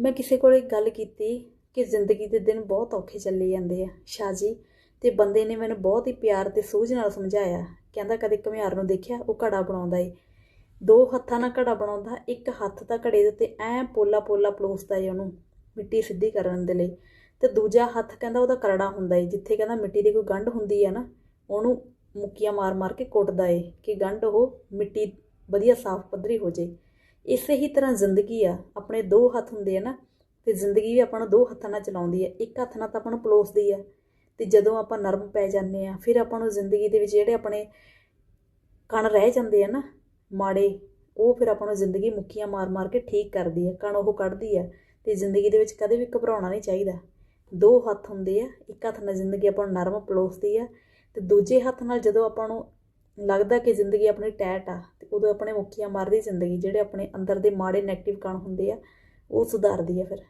मैं किसी को एक गल की कि जिंदगी के दिन बहुत औखे चली जाते हैं शाह जी। तो बंदे ने मैंने बहुत ही प्यार ते सूझ नाल समझाया। कहता कदे घुमियार नूं देखिया वो घड़ा बनाउंदा है, दो हत्थां नाल घड़ा बनाउंदा, एक हत्थ तां घड़े दे उत्ते ऐ पोला पोला पलोसदा है उहनूं मिट्टी सिद्धी करन दे लई, ते दूजा हत्थ कहंदा उहदा करड़ा हुंदा है, जिथे कहंदा मिट्टी दी कोई गंढ हुंदी है ना उहनूं मुक्कियां मार मार के कुटदा है कि गंढ ओह मिट्टी वधिया साफ पद्धरी हो जाए। इसे ही तरह जिंदगी आ, अपने दो हत्थ हुंदे आ ना, ते जिंदगी भी आपां नूं दो हत्थां नाल चलाउंदी है। एक हत्थ नाल तां आपां नूं पलोसदी है, ते जदों आपां नरम पै जान्ने आ फिर आपां नूं जिंदगी दे विच जिहड़े अपने कण रह जांदे आ ना माड़े, ਉਹ फिर आपां नूं जिंदगी मुक्कियां मार मार के ठीक करदी है, कण ਉਹ ਕੱਢਦੀ है। ਤੇ ਜ਼ਿੰਦਗੀ ਦੇ ਵਿੱਚ ਕਦੇ ਵੀ ਘਬਰਾਉਣਾ ਨਹੀਂ ਚਾਹੀਦਾ। ਦੋ ਹੱਥ ਹੁੰਦੇ ਆ, ਇੱਕ ਹੱਥ ਨਾਲ ਜ਼ਿੰਦਗੀ ਆਪਾਂ ਨੂੰ ਨਰਮ ਪਲੋਸਦੀ ਆ, ਤੇ ਦੂਜੇ ਹੱਥ ਨਾਲ ਜਦੋਂ ਆਪਾਂ ਨੂੰ ਲੱਗਦਾ ਕਿ ਜ਼ਿੰਦਗੀ ਆਪਣੀ ਟੈਟ ਆ, ਤੇ ਉਦੋਂ ਆਪਣੇ ਮੁੱਕੀਆਂ ਮਾਰਦੀ ਜ਼ਿੰਦਗੀ ਜਿਹੜੇ ਆਪਣੇ ਅੰਦਰ ਦੇ ਮਾੜੇ ਨੈਗੇਟਿਵ ਕਣ ਹੁੰਦੇ ਆ ਉਹ ਸੁਧਾਰਦੀ ਆ ਫਿਰ।